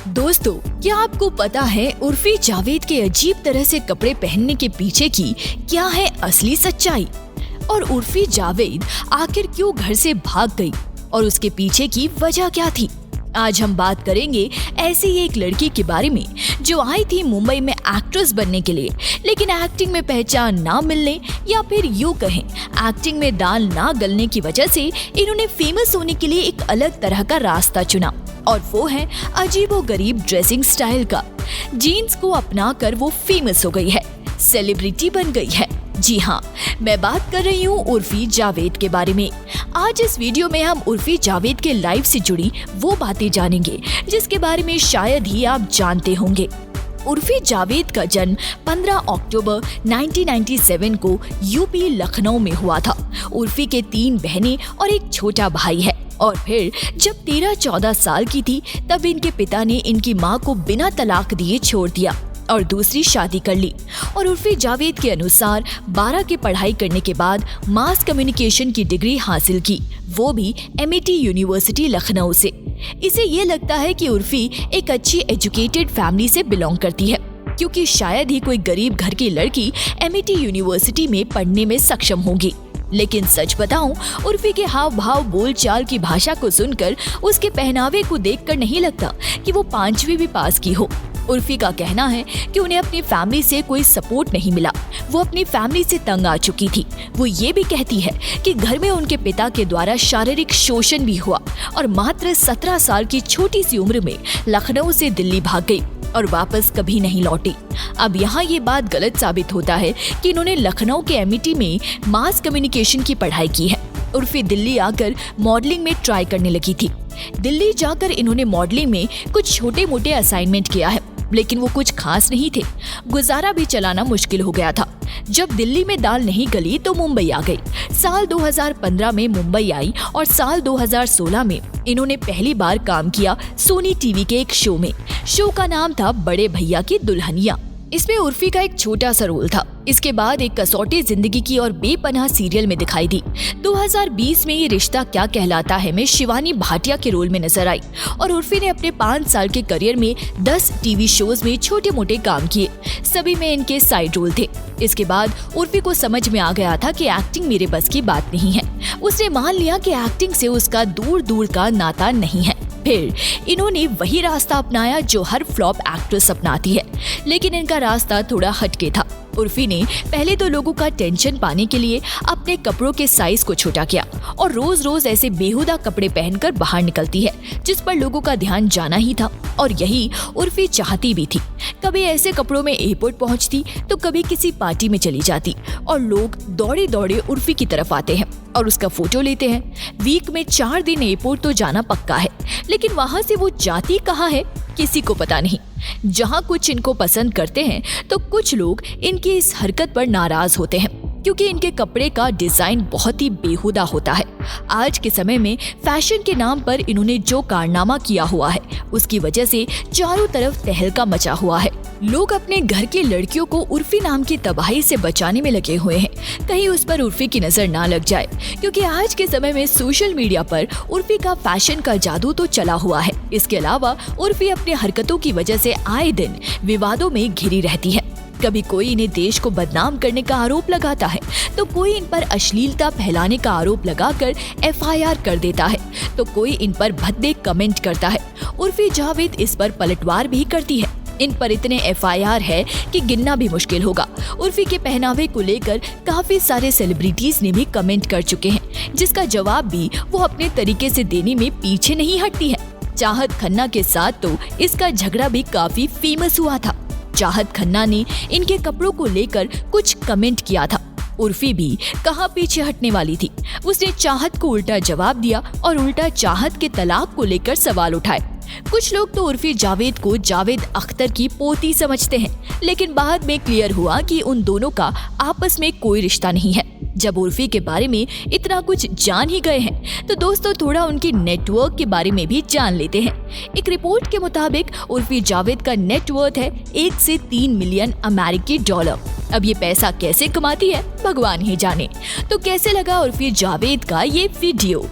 दोस्तों, क्या आपको पता है उर्फी जावेद के अजीब तरह से कपड़े पहनने के पीछे की क्या है असली सच्चाई? और उर्फी जावेद आखिर क्यों घर से भाग गई और उसके पीछे की वजह क्या थी? आज हम बात करेंगे ऐसी ही एक लड़की के बारे में जो आई थी मुंबई में एक्ट्रेस बनने के लिए, लेकिन एक्टिंग में पहचान ना मिलने या फिर यूं कहें एक्टिंग में दाल ना गलने की वजह से इन्होंने फेमस होने के लिए एक अलग तरह का रास्ता चुना, और वो है अजीबोगरीब ड्रेसिंग स्टाइल का। जीन्स को अपनाकर वो फेमस हो गई है, सेलिब्रिटी बन गई है। जी हाँ, मैं बात कर रही हूँ उर्फी जावेद के बारे में। आज इस वीडियो में हम उर्फी जावेद के लाइफ से जुड़ी वो बातें जानेंगे जिसके बारे में शायद ही आप जानते होंगे। उर्फी जावेद का जन्म 15 अक्टूबर 1997 को यूपी लखनऊ में हुआ था। उर्फी के 3 बहनें और एक छोटा भाई है, और फिर जब 13-14 साल की थी तब इनके पिता ने इनकी मां को बिना तलाक दिए छोड़ दिया और दूसरी शादी कर ली। और उर्फी जावेद के अनुसार 12 की पढ़ाई करने के बाद मास कम्युनिकेशन की डिग्री हासिल की, वो भी MIT यूनिवर्सिटी लखनऊ से। इसे ये लगता है कि उर्फी एक अच्छी एजुकेटेड फैमिली से बिलोंग करती है, क्योंकि शायद ही कोई गरीब घर की लड़की MIT यूनिवर्सिटी में पढ़ने में सक्षम होगी। लेकिन सच बताऊं, उर्फी के हाव भाव, बोल चाल की भाषा को सुनकर, उसके पहनावे को देखकर नहीं लगता कि वो 5वीं भी पास की हो। उर्फी का कहना है कि उन्हें अपनी फैमिली से कोई सपोर्ट नहीं मिला, वो अपनी फैमिली से तंग आ चुकी थी। वो ये भी कहती है कि घर में उनके पिता के द्वारा शारीरिक शोषण भी हुआ और मात्र 17 साल की छोटी सी उम्र में लखनऊ से दिल्ली भाग गई और वापस कभी नहीं लौटी। अब यहाँ ये बात गलत साबित होता है कि इन्होंने लखनऊ के MIT में मास कम्युनिकेशन की पढ़ाई की है। उर्फी दिल्ली आकर मॉडलिंग में ट्राई करने लगी थी। दिल्ली जाकर इन्होंने मॉडलिंग में कुछ छोटे मोटे असाइनमेंट किया है, लेकिन वो कुछ खास नहीं थे। गुजारा भी चलाना मुश्किल हो गया था। जब दिल्ली में दाल नहीं गली तो मुंबई आ गई। साल 2015 में मुंबई आई और साल 2016 में इन्होंने पहली बार काम किया सोनी टीवी के एक शो में। शो का नाम था बड़े भैया की दुल्हनिया। इसमें उर्फी का एक छोटा सा रोल था। इसके बाद एक कसौटी जिंदगी की और बेपनाह सीरियल में दिखाई दी। 2020 में ये रिश्ता क्या कहलाता है में शिवानी भाटिया के रोल में नजर आई, और उर्फी ने अपने 5 साल के करियर में 10 टीवी शोज में छोटे मोटे काम किए। सभी में इनके साइड रोल थे। इसके बाद उर्फी को समझ में आ गया था कि एक्टिंग मेरे बस की बात नहीं है। उसने मान लिया कि एक्टिंग से उसका दूर दूर का नाता नहीं है। फिर इन्होंने वही रास्ता अपनाया जो हर फ्लॉप एक्ट्रेस अपनाती है, लेकिन इनका रास्ता थोड़ा हटके था। उर्फी ने पहले तो लोगों का टेंशन पाने के लिए अपने कपड़ों के साइज को छोटा किया और रोज रोज ऐसे बेहुदा कपड़े पहनकर बाहर निकलती है जिस पर लोगों का ध्यान जाना ही था, और यही उर्फी चाहती भी थी। कभी ऐसे कपड़ों में एयरपोर्ट पहुंचती तो कभी किसी पार्टी में चली जाती, और लोग दौड़े दौड़े उर्फी की तरफ आते हैं और उसका फोटो लेते हैं। वीक में 4 दिन एयरपोर्ट तो जाना पक्का है, लेकिन वहां से वो जाती कहाँ है किसी को पता नहीं। जहां कुछ इनको पसंद करते हैं तो कुछ लोग इनकी इस हरकत पर नाराज होते हैं, क्योंकि इनके कपड़े का डिजाइन बहुत ही बेहुदा होता है। आज के समय में फैशन के नाम पर इन्होंने जो कारनामा किया हुआ है उसकी वजह से चारों तरफ तहलका मचा हुआ है। लोग अपने घर की लड़कियों को उर्फी नाम की तबाही से बचाने में लगे हुए हैं, कहीं उस पर उर्फी की नजर ना लग जाए, क्योंकि आज के समय में सोशल मीडिया पर उर्फी का फैशन का जादू तो चला हुआ है। इसके अलावा उर्फी अपनी हरकतों की वजह से आए दिन विवादों में घिरी रहती है। कभी कोई इन्हें देश को बदनाम करने का आरोप लगाता है, तो कोई इन पर अश्लीलता फैलाने का आरोप लगाकर FIR कर देता है, तो कोई इन पर भद्दे कमेंट करता है। उर्फी जावेद इस पर पलटवार भी करती है। इन पर इतने FIR है कि गिनना भी मुश्किल होगा। उर्फी के पहनावे को लेकर काफी सारे सेलिब्रिटीज ने भी कमेंट कर चुके हैं, जिसका जवाब भी वो अपने तरीके से देने में पीछे नहीं हटती है। चाहत खन्ना के साथ तो इसका झगड़ा भी काफी फेमस हुआ था। चाहत खन्ना ने इनके कपड़ों को लेकर कुछ कमेंट किया था। उर्फी भी कहाँ पीछे हटने वाली थी। उसने चाहत को उल्टा जवाब दिया और उल्टा चाहत के तलाक को लेकर सवाल उठाए। कुछ लोग तो उर्फी जावेद को जावेद अख्तर की पोती समझते हैं, लेकिन बाद में क्लियर हुआ कि उन दोनों का आपस में कोई रिश्ता नहीं है। जब उर्फी के बारे में इतना कुछ जान ही गए हैं तो दोस्तों थोड़ा उनकी नेटवर्क के बारे में भी जान लेते हैं। एक रिपोर्ट के मुताबिक उर्फी जावेद का नेटवर्थ है 1 से 3 मिलियन अमेरिकी डॉलर। अब ये पैसा कैसे कमाती है भगवान ही जाने। तो कैसे लगा उर्फी जावेद का ये वीडियो?